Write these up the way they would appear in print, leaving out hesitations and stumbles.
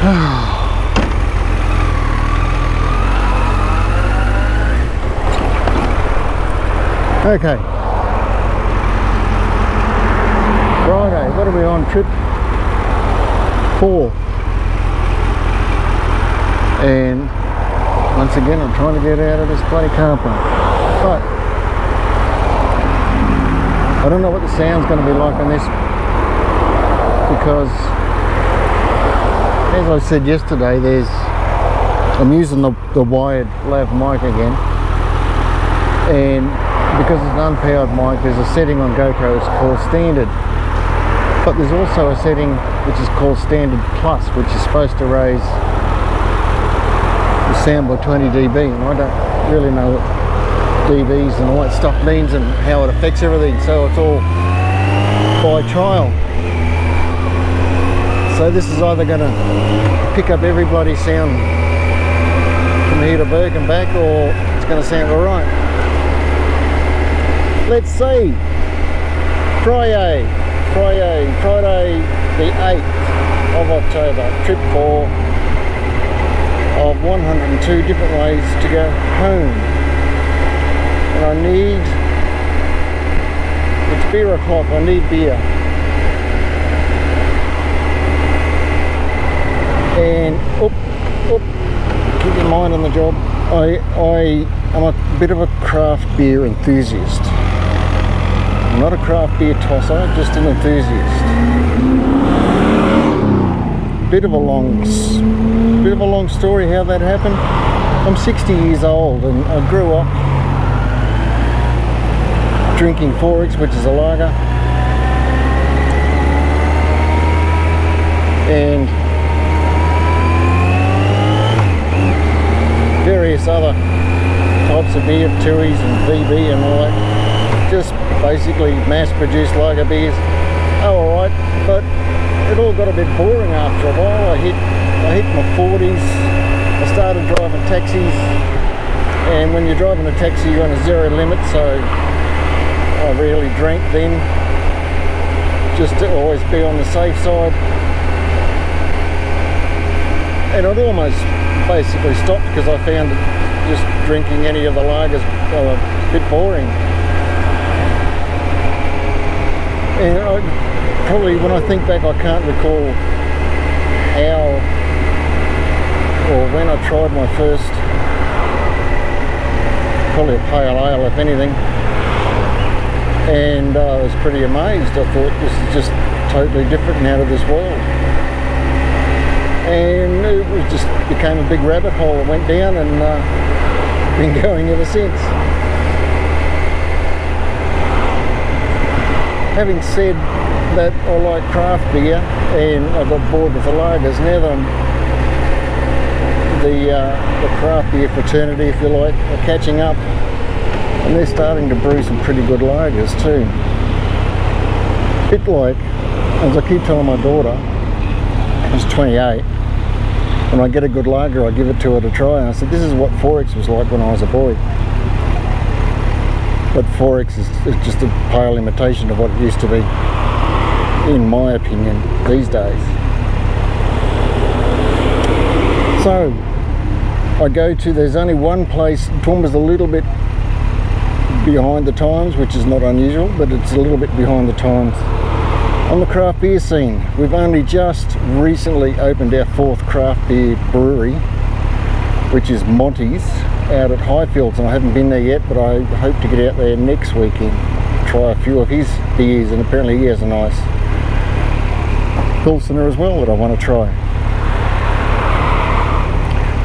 Okay. Friday, what are we on? Trip 4. And once again I'm trying to get out of this bloody car park. But I don't know what the sound's going to be like on this, because as I said yesterday, I'm using the wired lav mic again, and because it's an unpowered mic, there's a setting on GoPro it's called standard, but there's also a setting which is called standard plus, which is supposed to raise the sound by 20 dB, and I don't really know what dBs and all that stuff means and how it affects everything, so it's all by trial. So this is either going to pick up every bloody sound from here to Berg and back, or it's going to sound alright. Let's see. Friday the 8th of October, trip 4 of 102 different ways to go home. And I need, it's beer o'clock, I need beer. And keep your mind on the job. I am a bit of a craft beer enthusiast. I'm not a craft beer tosser, just an enthusiast. Bit of a long story how that happened. I'm 60 years old and I grew up drinking 4X, which is a lager, and various other types of beer, Toowoomba and VB and all that. Just basically mass-produced lager beers. Oh, alright, but it all got a bit boring after a while. I hit my 40s. I started driving taxis, and when you're driving a taxi, you're on a zero limit, so I rarely drank then, just to always be on the safe side. And I'd almost basically stopped because I found just drinking any of the lagers a bit boring. And probably when I think back, I can't recall how or when I tried my first, probably a pale ale if anything, and I was pretty amazed. I thought this is just totally different and out of this world. And it just became a big rabbit hole. I went down and been going ever since. Having said that, I like craft beer and I got bored with the lagers. Now that I'm the craft beer fraternity, if you like, are catching up, and they're starting to brew some pretty good lagers too. A bit like, as I keep telling my daughter, who's 28, when I get a good lager, I give it to her to try. And I said, this is what 4X was like when I was a boy. But 4X is just a pale imitation of what it used to be, in my opinion, these days. So, I go to, there's only one place, Toowoomba's a little bit behind the times, which is not unusual, but it's a little bit behind the times on the craft beer scene. We've only just recently opened our 4th craft beer brewery, which is Monty's, out at Highfields, and I haven't been there yet, but I hope to get out there next weekend, try a few of his beers, and apparently he has a nice Pilsner as well that I want to try.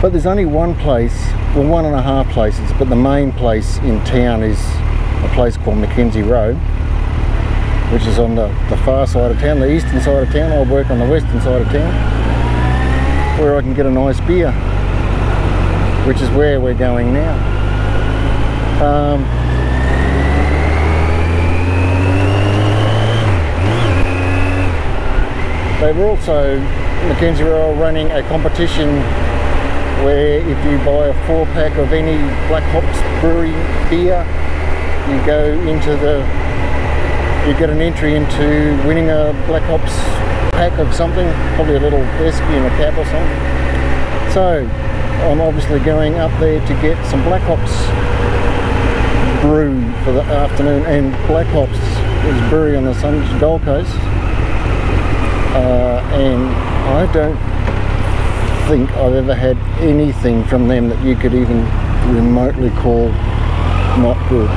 But there's only one place, well, 1.5 places, but the main place in town is a place called MacKenzie Road, which is on the far side of town, the eastern side of town. I work on the western side of town, where I can get a nice beer, which is where we're going now. They were also, MacKenzie were running a competition where if you buy a 4-pack of any Black Hops Brewery beer, you go into you get an entry into winning a Black Hops pack of something, probably a little whiskey and a cap or something. So I'm obviously going up there to get some Black Hops brew for the afternoon, and Black Hops is brewery on the Gold Coast, and I don't think I've ever had anything from them that you could even remotely call not good.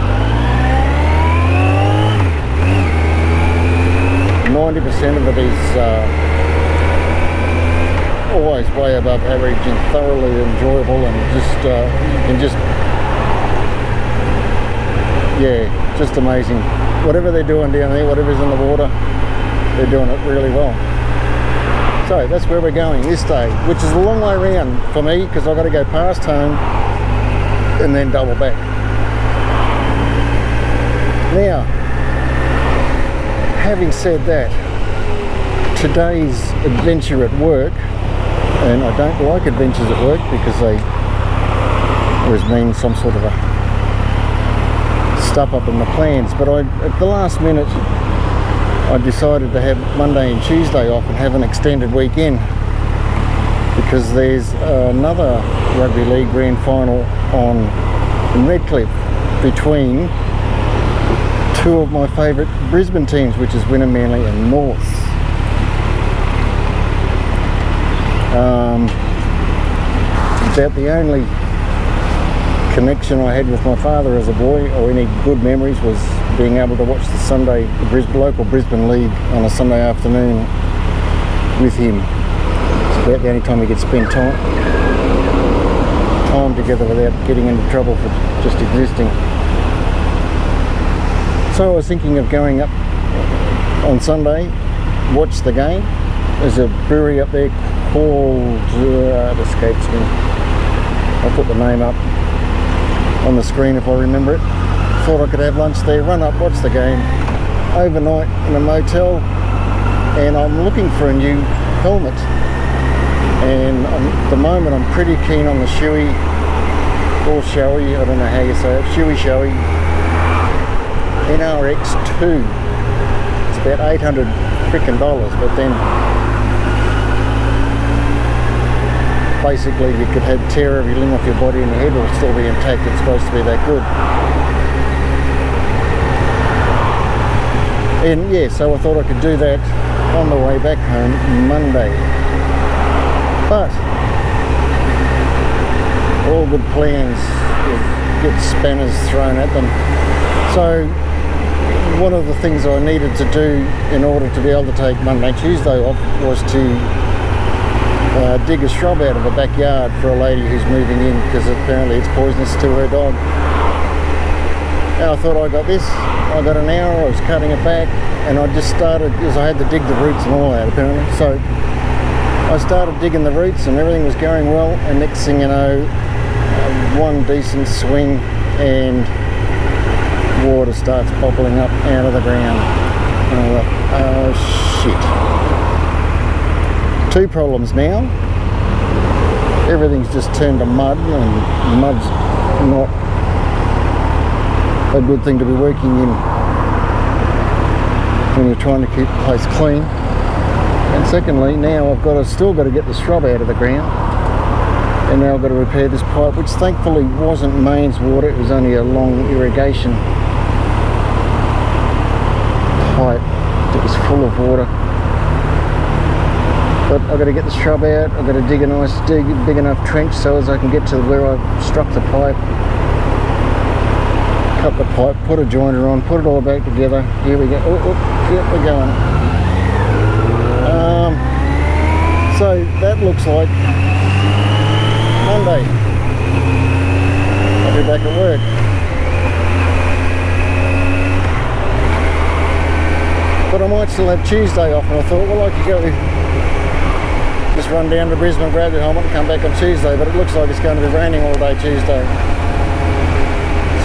90% of it is always way above average and thoroughly enjoyable, and just you can just, yeah, just amazing. Whatever they're doing down there, whatever's in the water, they're doing it really well. So that's where we're going this day, which is a long way around for me because I've got to go past home and then double back. Now, having said that, today's adventure at work, and I don't like adventures at work because they always mean some sort of a stuff up in the plans, but at the last minute I decided to have Monday and Tuesday off and have an extended weekend because there's another rugby league grand final in Redcliffe between two of my favourite Brisbane teams, which is WYNNUM, Manly and NOOSE. About the only connection I had with my father as a boy, or any good memories, was being able to watch the local Brisbane League on a Sunday afternoon with him. It's about the only time we could spend time together without getting into trouble for just existing. So I was thinking of going up on Sunday, watch the game. There's a brewery up there called, it escapes me, I'll put the name up on the screen if I remember it. Thought I could have lunch there, run up, watch the game, overnight in a motel, and I'm looking for a new helmet. And at the moment I'm pretty keen on the SHOEI, or SHOEI, I don't know how you say it, SHOEI NRX2. It's about $800 frickin' dollars, but then basically you could have tear every limb off your body and your head will still be intact. It's supposed to be that good. And yeah, so I thought I could do that on the way back home Monday. But all good plans get spanners thrown at them. So one of the things I needed to do in order to be able to take Monday, Tuesday off was to dig a shrub out of the backyard for a lady who's moving in because apparently it's poisonous to her dog. Now I thought I got this. I got an hour, I was cutting it back, and I just started, because I had to dig the roots and all that apparently. So I started digging the roots and everything was going well, and next thing you know, one decent swing and water starts bubbling up out of the ground. And I thought, oh shit. Two problems now. Everything's just turned to mud, and mud's not a good thing to be working in when you're trying to keep the place clean. And secondly, now I've still got to get the shrub out of the ground, and now I've got to repair this pipe, which thankfully wasn't mains water, it was only a long irrigation pipe that was full of water. But I've got to get the shrub out, I've got to dig a nice big enough trench so as I can get to where I struck the pipe, cut the pipe, put a joiner on, put it all back together. Here we go. Yep, we're going. So that looks like Monday. I'll be back at work. But I might still have Tuesday off, and I thought, well, I could go just run down to Brisbane, grab the helmet and come back on Tuesday, but it looks like it's going to be raining all day Tuesday.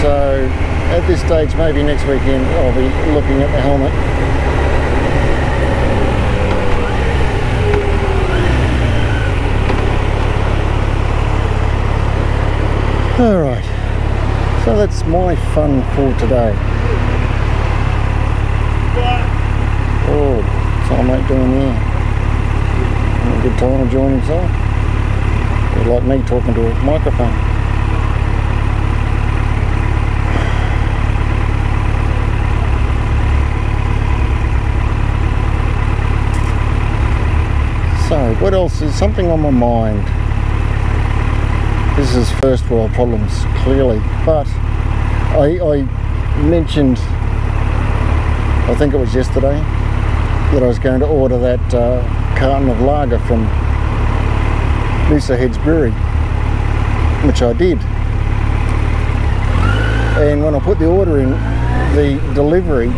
So at this stage, maybe next weekend I'll be looking at the helmet. Alright, so that's my fun for today. Oh, what's old mate doing there? trying to join himself. Or like me talking to a microphone. So, what else is something on my mind? This is first world problems, clearly, but I mentioned, I think it was yesterday, that I was going to order that carton of lager from NOOSE Brewery, which I did. And when I put the order in, the delivery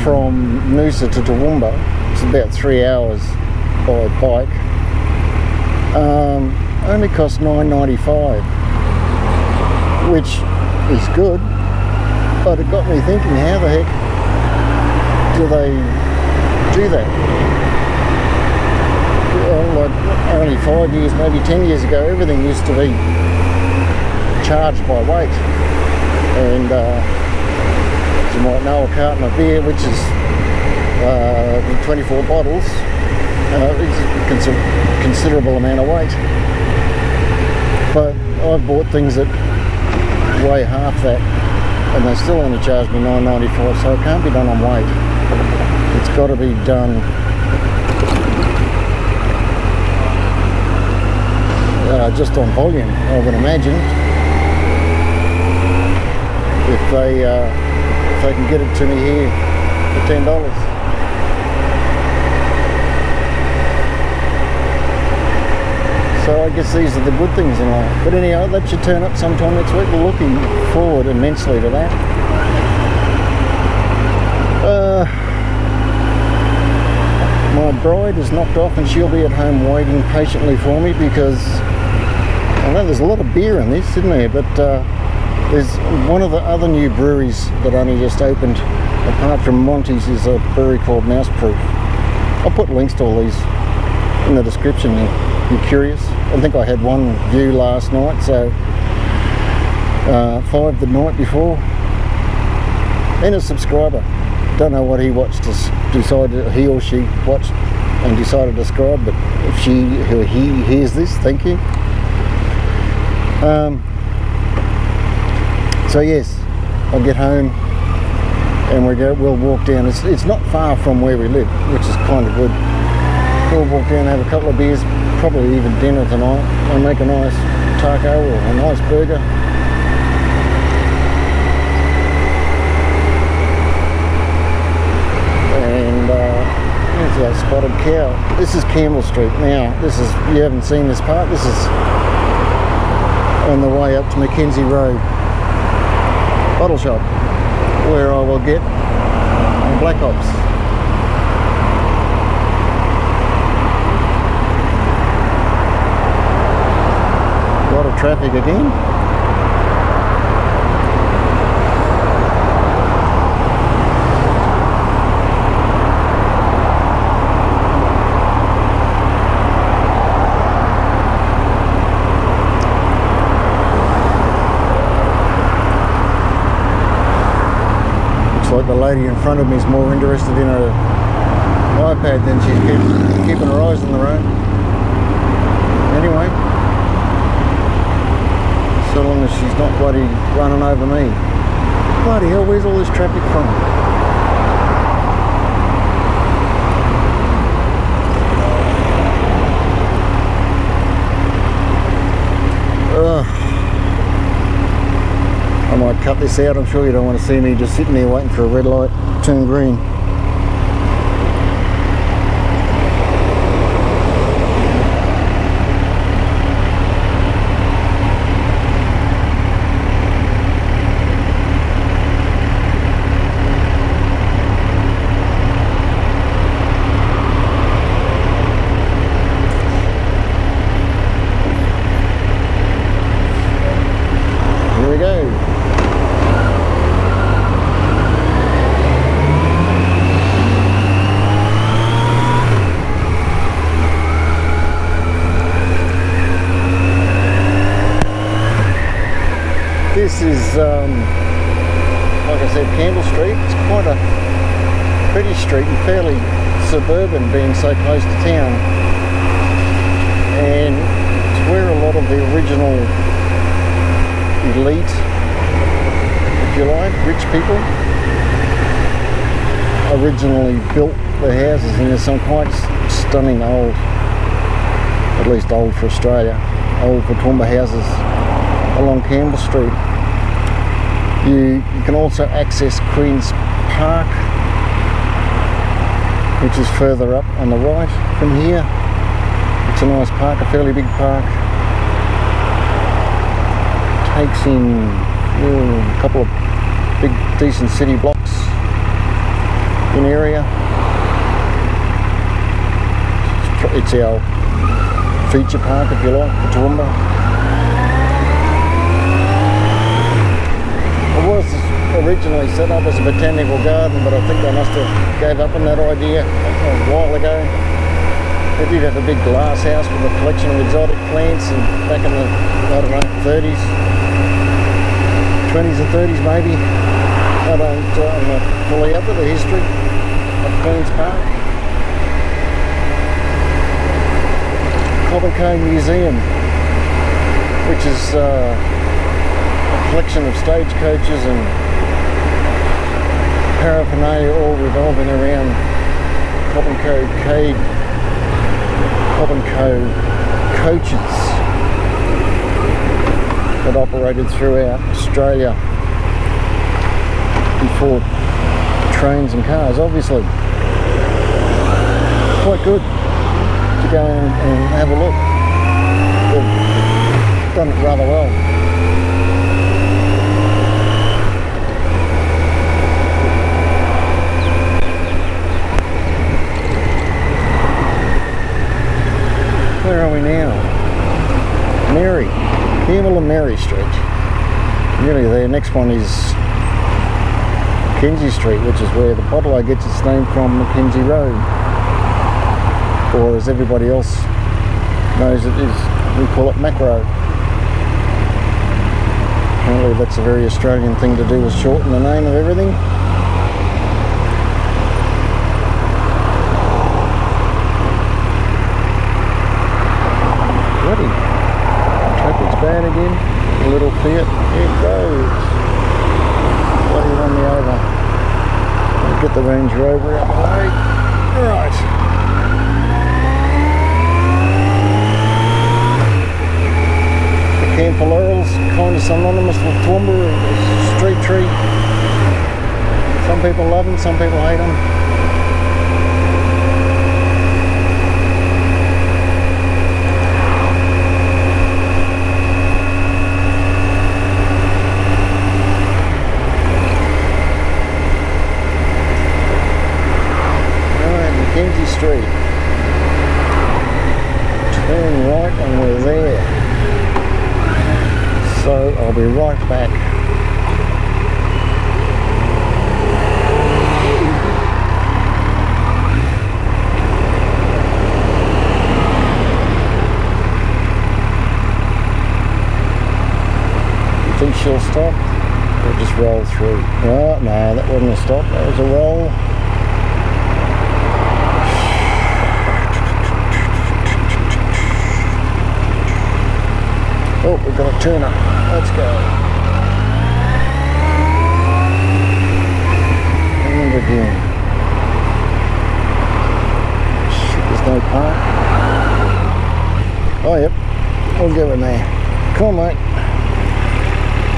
from NOOSE to Toowoomba, it's about 3 hours by bike, only cost $9.95, which is good, but it got me thinking, how the heck do they do that? Well, like only 5 years, maybe 10 years ago, everything used to be charged by weight, and you might know a carton of beer, which is 24 bottles, is a considerable amount of weight. But I've bought things that weigh half that, and they still only charge me $9.95, so it can't be done on weight. It's got to be done just on volume, I would imagine. If they can get it to me here for $10. So I guess these are the good things in life. But anyhow, that should turn up sometime next week. We're looking forward immensely to that. My bride is knocked off and she'll be at home waiting patiently for me, because I know there's a lot of beer in this, isn't there? But there's one of the other new breweries that only just opened, apart from Monty's, is a brewery called Mouseproof. I'll put links to all these in the description if you're curious. I think I had one view last night, so 5 the night before, and a subscriber. Don't know what he watched, decided he or she watched and decided to subscribe, but if she or he hears this, thank you. So yes, I'll get home and we'll walk down. It's not far from where we live, which is kind of good. We'll walk down, have a couple of beers, probably even dinner tonight. I'll make a nice taco or a nice burger. And there's that spotted cow. This is Campbell Street. Now, you haven't seen this part. This is on the way up to MacKenzie Road bottle shop, where I will get Black Ops. A lot of traffic again. Like the lady in front of me is more interested in her iPad than she's keeping her eyes on the road. Anyway, so long as she's not bloody running over me. Bloody hell, where's all this traffic from? Ugh. I might cut this out. I'm sure you don't want to see me just sitting there waiting for a red light to turn green. Here we go. This is, like I said, Campbell Street. It's quite a pretty street and fairly suburban, being so close to town. and it's where a lot of the original elite, if you like, rich people originally built their houses, and there's some quite stunning old, at least old for Australia, old for Toowoomba houses along Campbell Street. You can also access Queen's Park, which is further up on the right from here. It's a nice park, a fairly big park. Takes in a couple of big decent city blocks in area. It's our feature park, if you like, for Toowoomba. It was originally set up as a botanical garden, but I think they must have gave up on that idea a while ago. They did have a big glass house with a collection of exotic plants, and back in the, I don't know, 30s, 20s and 30s maybe. I'm not fully up with the history of Queen's Park. COBB and Co Museum, which is a collection of stagecoaches and paraphernalia all revolving around COBB and Co coaches that operated throughout Australia before trains and cars, obviously. Quite good to go and have a look. They've done it rather well. Where are we now? Mary, Campbell and Mary Street. Nearly there. Next one is MacKenzie Street, which is where the bottle gets its name from, MacKenzie Road. Or as everybody else knows it is, we call it Mac Road. Apparently that's a very Australian thing to do, is shorten the name of everything. Bloody traffic's bad again. A little Fiat, here it goes. Bloody run me over. I'll get the Range Rover out of the way. Right. The Camphor Laurels, kind of synonymous with Toowoomba, street tree. Some people love them, some people hate them. MacKenzie Street. Turn right and we're there. So I'll be right back. You think she'll stop? Or just roll through? Oh, no, that wasn't a stop, that was a roll. Oh, we've got a turner. Let's go. And again. Shit, there's no park. Oh, yep. We'll go in there. Come on, mate.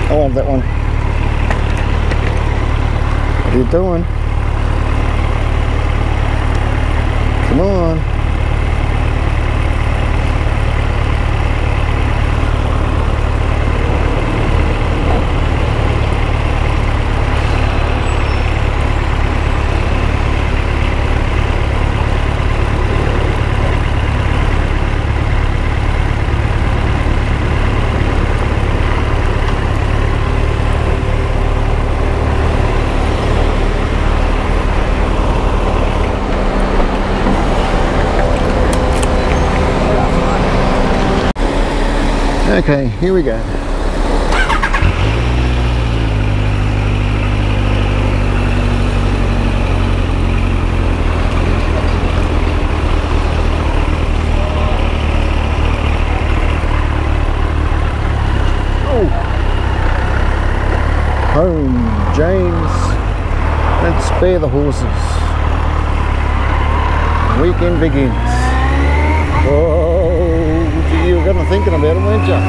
I love that one. What are you doing? Come on. Okay, here we go. James. Let's spare the horses. Weekend begins. Oh, you were going to thinking about it, weren't you?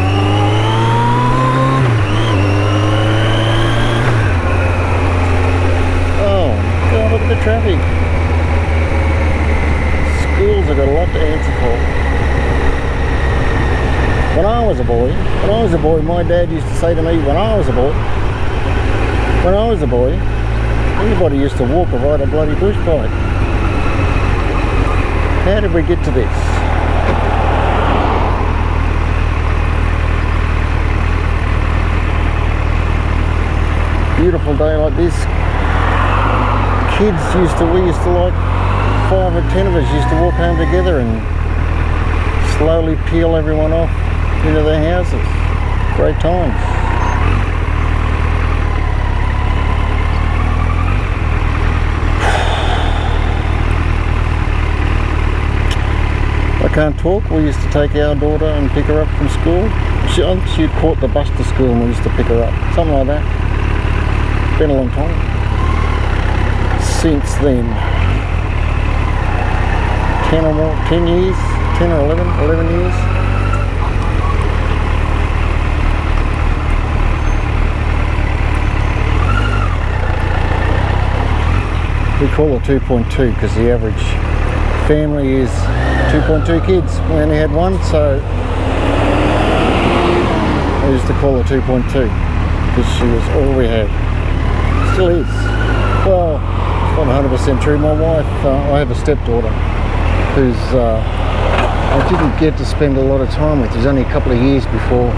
Oh, God, look at the traffic. Schools have got a lot to answer for. When I was a boy, my dad used to say to me, when I was a boy, everybody used to walk or ride a bloody bush bike. How did we get to this? Beautiful day like this. We used to like 5 or 10 of us used to walk home together and slowly peel everyone off into their houses. Great times. I can't talk. We used to take our daughter and pick her up from school. She caught the bus to school and we used to pick her up. Something like that. Been a long time. Since then. 10 or more, 10 years, 10 or 11 years. We call it 2.2 because the average family is 2.2 kids. We only had one, so I used to call her 2.2 because she was all we had. Still is. Well, it's not 100% true. My wife, I have a stepdaughter who's I didn't get to spend a lot of time with. It was only a couple of years before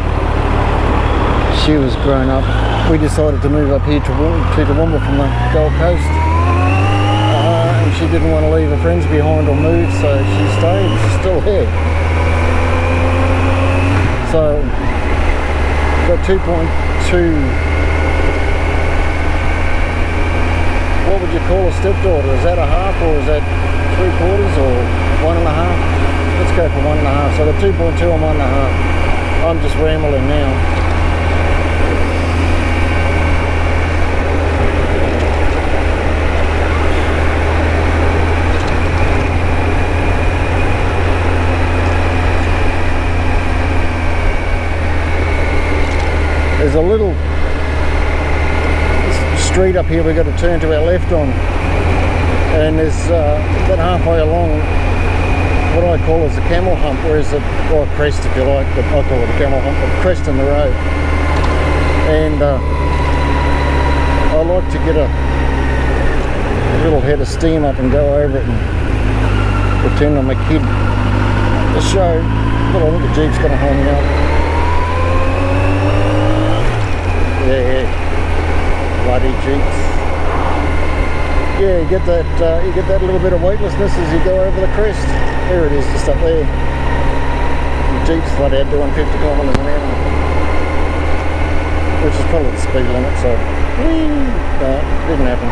she was grown up. We decided to move up here to Toowoomba from the Gold Coast. And she didn't want to leave her friends behind or move, so she stayed. She's still here. So, got 2.2. What would you call a stepdaughter? Is that a half or is that 3/4 or 1.5? Let's go for 1.5. So the 2.2 and 1.5. I'm just rambling now. There's a little street up here we've got to turn to our left on, and there's about halfway along what I call is a camel hump, whereas or a crest if you like, but I call it a camel hump, a crest in the road. And I like to get a little head of steam up and go over it and pretend I'm a kid to show, but I think the Jeep's going to hold me up. Yeah, bloody Jeeps. Yeah, you get that little bit of weightlessness as you go over the crest. There it is, just up there. The Jeep's flat out doing 50 kilometres an hour, which is probably the speed limit. So, no, didn't happen.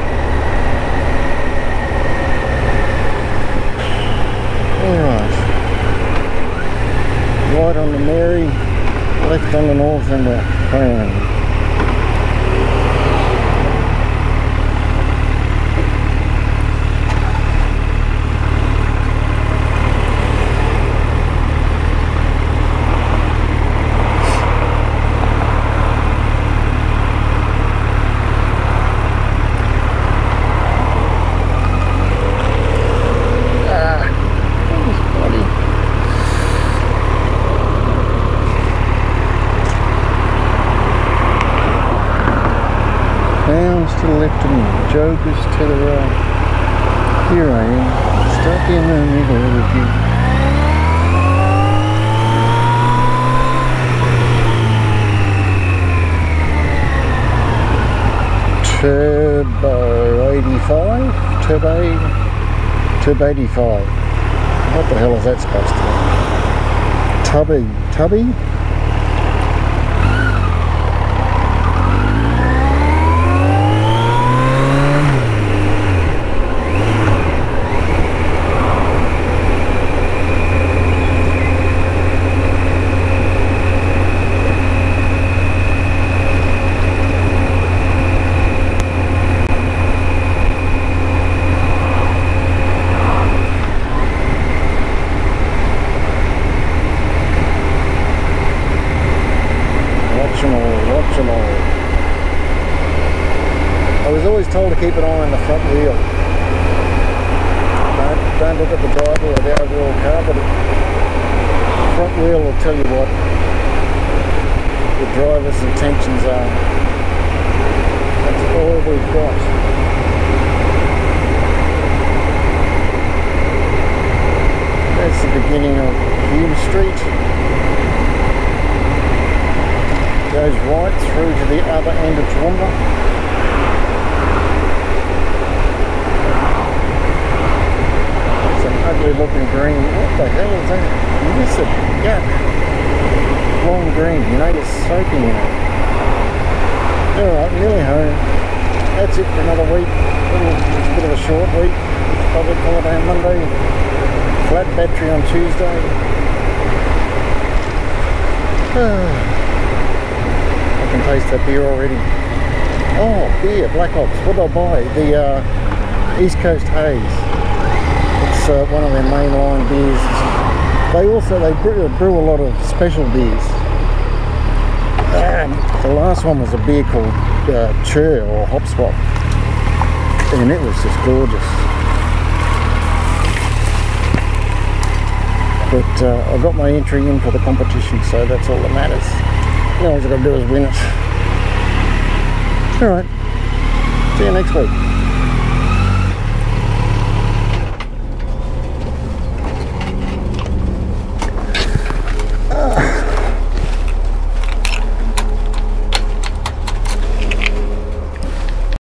All right, right on the Mary, left on the North, and we're home. To the left and jokers to the right. Here I am, stuck in the middle with you. Turbo 85? Turbo 85. What the hell is that supposed to be? Tubby? always told to keep an eye on the front wheel. Don't look at the driver or the overall car, but the front wheel will tell you what the driver's intentions are. That's all we've got. That's the beginning of Hume Street. Goes right through to the other end of Toowoomba. Some ugly looking green. What the hell is that? Yes, yeah. Long green, you know, you're soaking in it. Alright, nearly home. That's it for another week. It's a bit of a short week. Public holiday on Monday. Flat battery on Tuesday. I can taste that beer already. Oh, beer, Black Ops. What did I buy? The East Coast HAZE. It's one of their mainline beers. They brew a lot of special beers. The last one was a beer called SHOEI or Hopspot, and it was just gorgeous. But I got my entry in for the competition, so that's all that matters. All I've got to do is win it. Alright, see you next week.